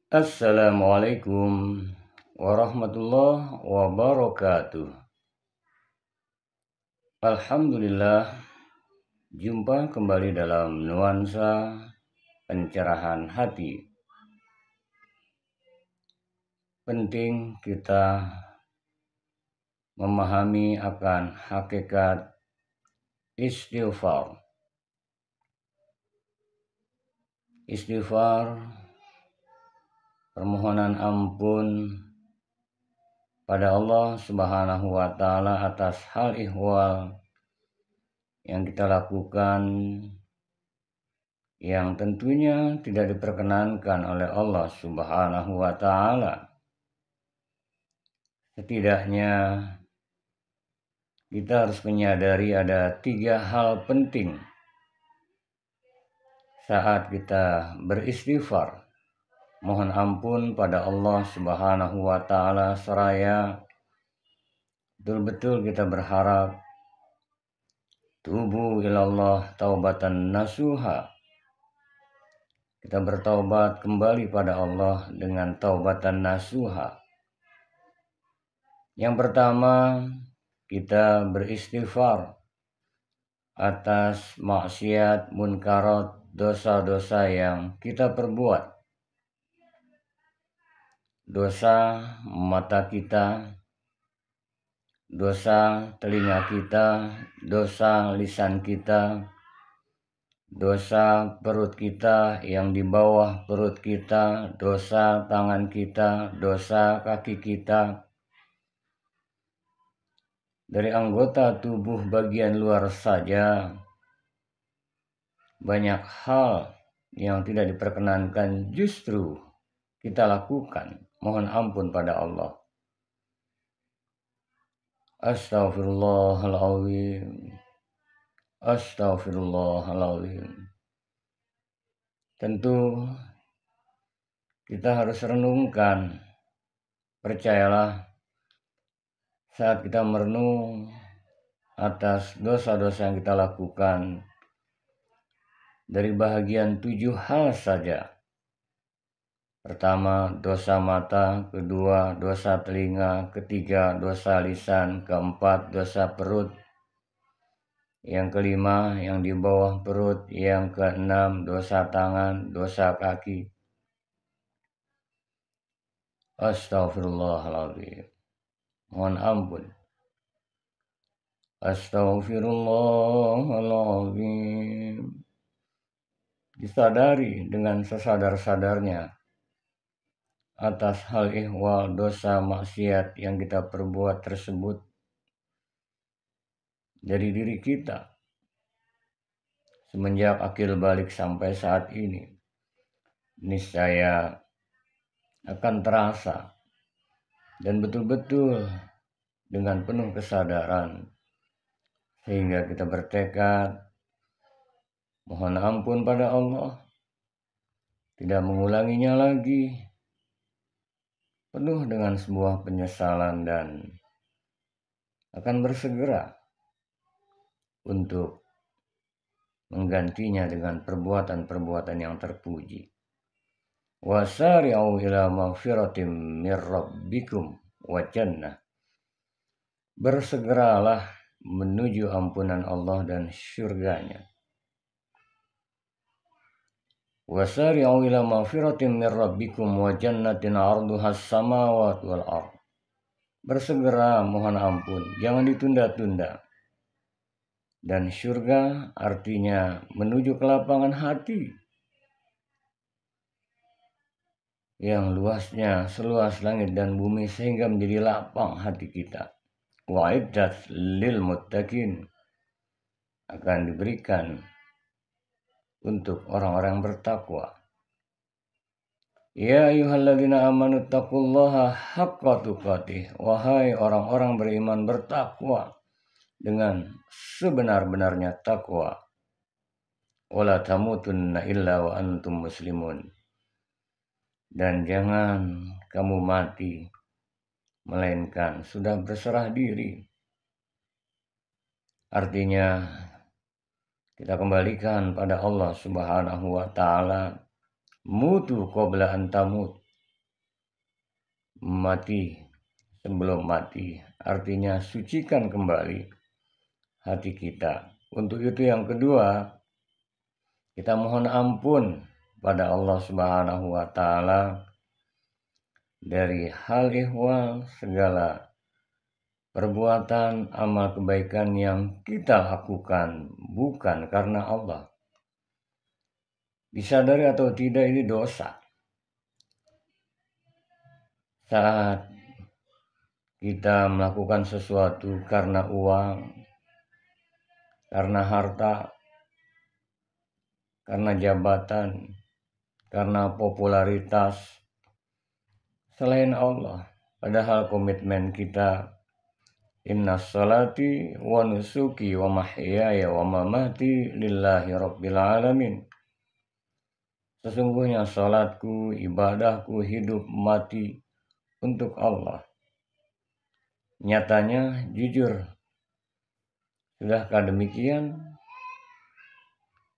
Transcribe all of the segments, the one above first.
Assalamualaikum warahmatullahi wabarakatuh. Alhamdulillah, jumpa kembali dalam nuansa pencerahan hati. Penting kita memahami akan hakikat istighfar. Istighfar, permohonan ampun pada Allah Subhanahu wa Ta'ala atas hal ihwal yang kita lakukan yang tentunya tidak diperkenankan oleh Allah Subhanahu wa Ta'ala. Setidaknya kita harus menyadari ada 3 hal penting saat kita beristighfar, mohon ampun pada Allah Subhanahu wa Ta'ala, seraya betul-betul kita berharap tubu ilallah taubatan nasuha. Kita bertaubat kembali pada Allah dengan taubatan nasuha. Yang pertama, kita beristighfar atas maksiat, munkarat, dosa-dosa yang kita perbuat. Dosa mata kita, dosa telinga kita, dosa lisan kita, dosa perut kita yang di bawah perut kita, dosa tangan kita, dosa kaki kita. Dari anggota tubuh bagian luar saja banyak hal yang tidak diperkenankan justru kita lakukan. Mohon ampun pada Allah. Astaghfirullahaladzim. Astaghfirullahaladzim. Tentu kita harus renungkan. Percayalah, saat kita merenung atas dosa-dosa yang kita lakukan, dari bahagian 7 hal saja. Pertama, dosa mata. Kedua, dosa telinga. Ketiga, dosa lisan. Keempat, dosa perut. Yang kelima, yang di bawah perut. Yang keenam, dosa tangan, dosa kaki. Astaghfirullahaladzim. Mohon ampun. Astaghfirullahaladzim. Disadari dengan sesadar-sadarnya atas hal ihwal dosa maksiat yang kita perbuat tersebut dari diri kita semenjak akil balik sampai saat ini. Niscaya akan terasa dan betul-betul dengan penuh kesadaran, sehingga kita bertekad mohon ampun pada Allah, tidak mengulanginya lagi, penuh dengan sebuah penyesalan, dan akan bersegera untuk menggantinya dengan perbuatan-perbuatan yang terpuji. Wasari'u ila maghfiratin mir rabbikum wa jannah. Bersegeralah menuju ampunan Allah dan syurganya. Wasari'u ila maghfiratin mir rabbikum wa jannatin 'arduhas samawati wal ardh. Bersegera mohon ampun, jangan ditunda-tunda. Dan syurga artinya menuju ke lapangan hati yang luasnya seluas langit dan bumi, sehingga menjadi lapang hati kita. Wa'iddat lil muttaqin, akan diberikan untuk orang-orang bertakwa. Ya ayyuhalladzina amanu taqullaha haqqa tuqatih. Wahai orang-orang beriman, bertakwa dengan sebenar-benarnya takwa. Wala tamutunna illa wa antum muslimun. Dan jangan kamu mati melainkan sudah berserah diri. Artinya kita kembalikan pada Allah Subhanahu wa Ta'ala. Mutu qabla an tamut. mati sebelum mati. Artinya sucikan kembali hati kita. Untuk itu yang kedua, kita mohon ampun pada Allah Subhanahu wa Ta'ala dari hal ihwal segala perbuatan amal kebaikan yang kita lakukan bukan karena Allah. Disadari atau tidak, ini dosa. Saat kita melakukan sesuatu karena uang, karena harta, karena jabatan, karena popularitas selain Allah, padahal komitmen kita, inna salati wa nusuki wa mahyaya wa mamati lillahi rabbil alamin. Sesungguhnya salatku, ibadahku, hidup mati untuk Allah. Nyatanya jujur, sudahkah demikian?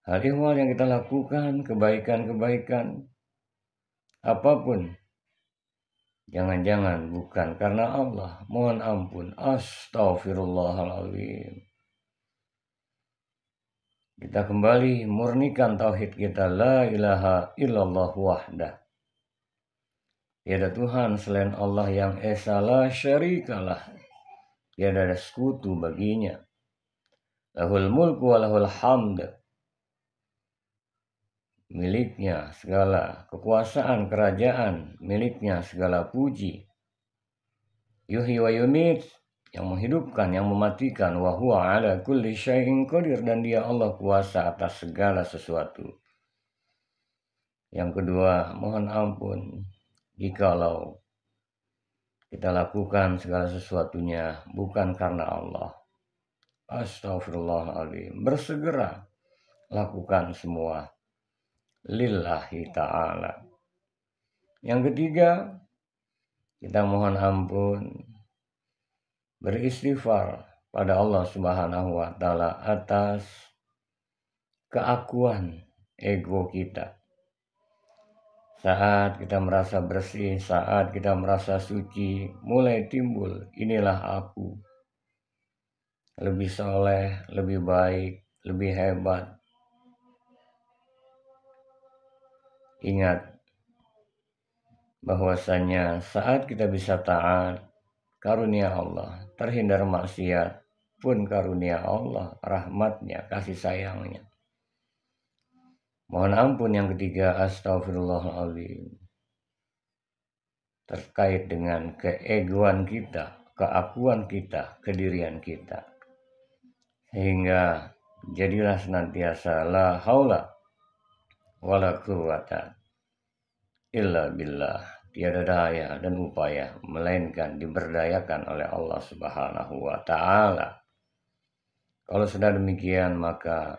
Hal ihwal yang kita lakukan, kebaikan-kebaikan apapun, jangan-jangan bukan karena Allah. Mohon ampun. Astaghfirullahaladzim. Kita kembali murnikan tauhid kita, la ilaha illallah wahdah. Tiada Tuhan selain Allah yang esa, la syarikalah. Tiada ada sekutu baginya. Lahul mulku wa lahul hamd. Miliknya segala kekuasaan, kerajaan, miliknya segala puji. Yuhyi wa yumit, yang menghidupkan, yang mematikan. Wa huwa ala kulli syai'in qadir, dan dia Allah kuasa atas segala sesuatu. Yang kedua, mohon ampun jikalau kita lakukan segala sesuatunya bukan karena Allah. Astaghfirullahaladzim. Bersegera lakukan semua lillahi ta'ala. Yang ketiga, kita mohon ampun, beristighfar pada Allah Subhanahu wa Ta'ala atas keakuan ego kita. Saat kita merasa bersih, saat kita merasa suci, mulai timbul, inilah aku, lebih soleh, lebih baik, lebih hebat. Ingat bahwasanya saat kita bisa taat, karunia Allah, terhindar maksiat pun karunia Allah, rahmatnya, kasih sayangnya. Mohon ampun yang ketiga, astaghfirullahaladzim, terkait dengan keegoan kita, keakuan kita, kedirian kita. Sehingga jadilah senantiasa la haula wala quwwata illa billah. Tiada daya dan upaya melainkan diberdayakan oleh Allah Subhanahu wa Ta'ala. Kalau sudah demikian, maka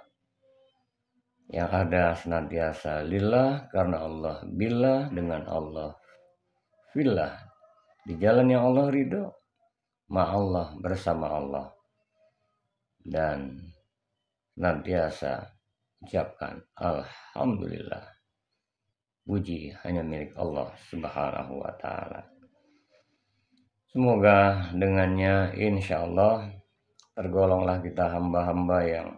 yang ada senantiasa lillah karena Allah, billah dengan Allah, fillah di jalan yang Allah ridho, ma'allah bersama Allah, dan senantiasa ucapkan alhamdulillah, puji hanya milik Allah Subhanahu wa Ta'ala. Semoga dengannya insya Allah tergolonglah kita hamba-hamba yang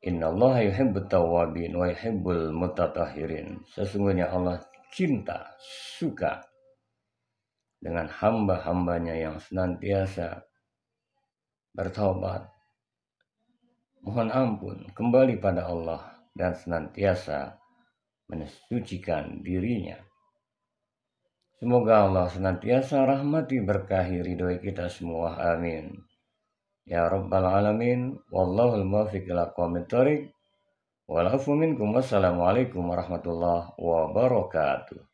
innallaha yuhibbut tawwabin wa yuhibbul mutatahhirin. Sesungguhnya Allah cinta, suka dengan hamba-hambanya yang senantiasa bertaubat, mohon ampun, kembali pada Allah, dan senantiasa mensucikan dirinya. Semoga Allah senantiasa rahmati, berkahi, ridhoi kita semua. Amin. Ya Rabbal Alamin. Wallahul muwaffiq ila aqwamit thoriq. Wal afu minkum. Wassalamualaikum warahmatullahi wabarakatuh.